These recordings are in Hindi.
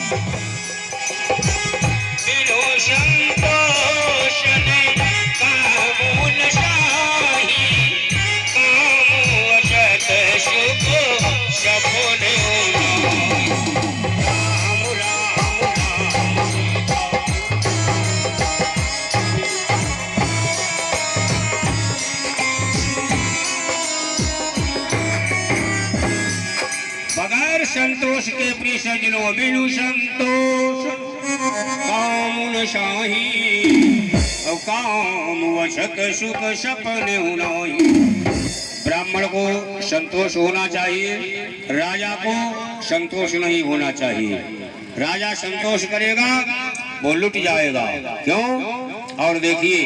बिनु संतोष ने कामून शाही काम अशत सुख सपने राम राम राम बगैर संतोष के प्रिय सज्जनों बिनु संतोष काम शाही और काम वशत सुख सपने उनाई। ब्राह्मण को संतोष होना चाहिए, राजा को संतोष नहीं होना चाहिए। राजा संतोष करेगा वो लुट जाएगा। क्यों? और देखिए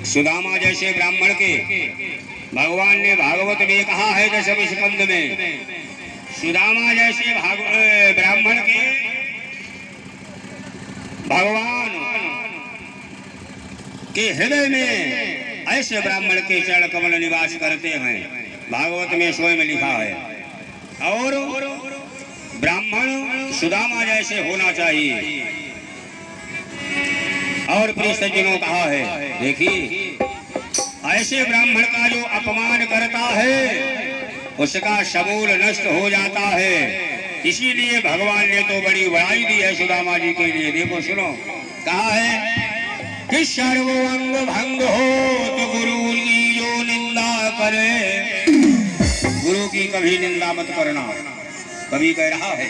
सुदामा जैसे ब्राह्मण के भगवान ने भागवत में कहा है 10वें स्कंद में, सुदामा जैसे ब्राह्मण के भगवान के हृदय में ऐसे ब्राह्मण के चरण कमल निवास करते हैं, भागवत में स्वयं लिखा है। और ब्राह्मण सुदामा जैसे होना चाहिए। और प्रिय सज्जनों कहा है, देखिए ऐसे ब्राह्मण का जो अपमान करता है उसका समूल नष्ट हो जाता है। इसीलिए भगवान ने तो बड़ी बड़ाई दी है सुदामा जी के लिए। देखो सुनो, कहा है कि सर्वंग भंग हो तो गुरु की जो निंदा करे, गुरु की कभी निंदा मत करना। कभी कह रहा है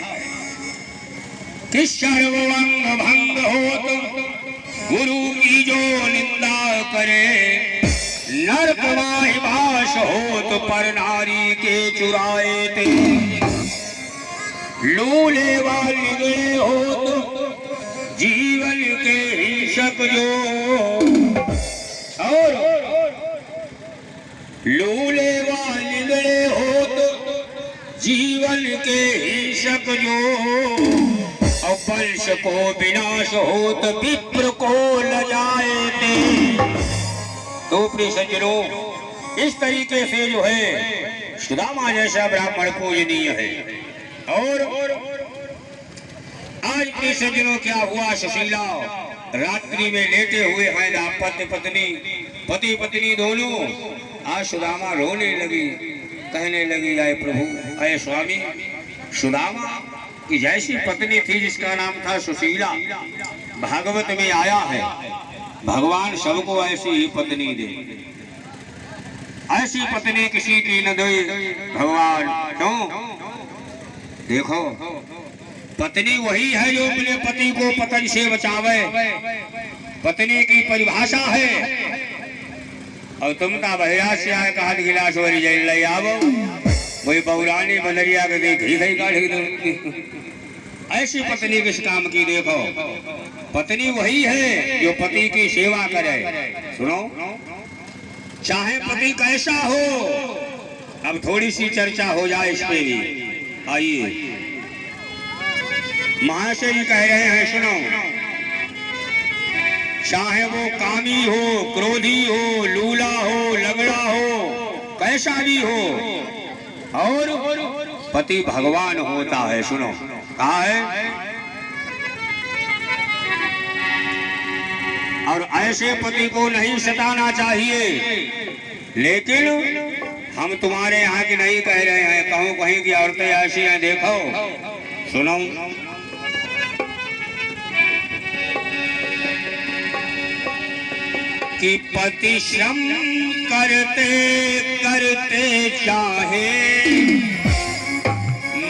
कि सर्वंग भंग हो तो गुरु की जो निंदा करे, नरक वास हो तो पर नारी के चुराए थे, लूले वाले हो तो जीवन के हिंसक जो, और लूले वाले हो तो जीवन के हिंसक जो, और वंश को विनाश हो तो विप्र को लजाए थे। तो प्रिय सज्जनों इस तरीके से जो है सुदामा जैसा ब्राह्मण पूजनीय है। और आज प्रिय सज्जनों क्या हुआ, सुशीला रात्रि में लेटे हुए हैं दाम्पत्य पत्नी, पति पत्नी दोनों। आज सुदामा रोने लगी, कहने लगी आए प्रभु, आए स्वामी, सुदामा की जैसी पत्नी थी जिसका नाम था सुशीला, भागवत में आया है भगवान सबको ऐसी ही पत्नी दे। ऐसी पत्नी किसी की न दे भगवान। क्यों? देखो पत्नी वही है जो अपने पति को पतन से बचावे, पत्नी की परिभाषा है। और तुम का भैया से आए कहा गिलास वाली जल ले आवो, वही पौरानी बदरिया के देखी गई गाड़ी। ऐसी पत्नी किस काम की? देखो पत्नी वही है जो पति की सेवा करे। सुनो, चाहे पति कैसा हो, अब थोड़ी सी चर्चा हो जाए इस पे भी। आइए महाशय जी कह रहे हैं, सुनो, चाहे वो कामी हो, क्रोधी हो, लूला हो, लगड़ा हो, कैसा भी हो, और पति भगवान होता है। सुनो कहा है, और ऐसे पति को नहीं सताना चाहिए। लेकिन हम तुम्हारे यहाँ की नहीं कह रहे हैं, कहूँ कहीं की औरतें ऐसी हैं। देखो सुनो, कि पति श्रम करते करते चाहे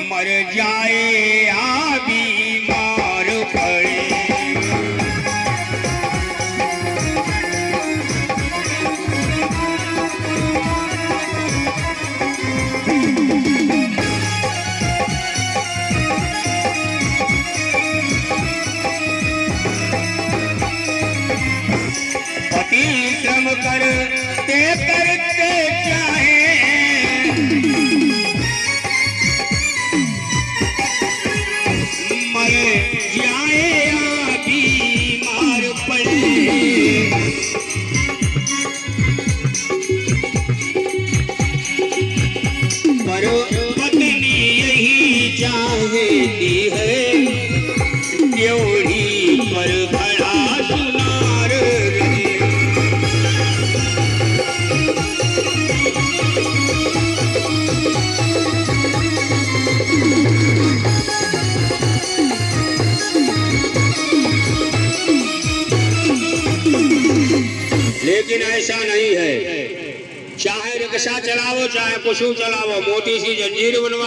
मर जाए या बीमार पड़े, पति श्रम करते करते चाहे लेकिन ऐसा नहीं है। चाहे रिक्शा चलाओ चाहे पशु चलाओ, मोटी सी जंजीर बनवाओ।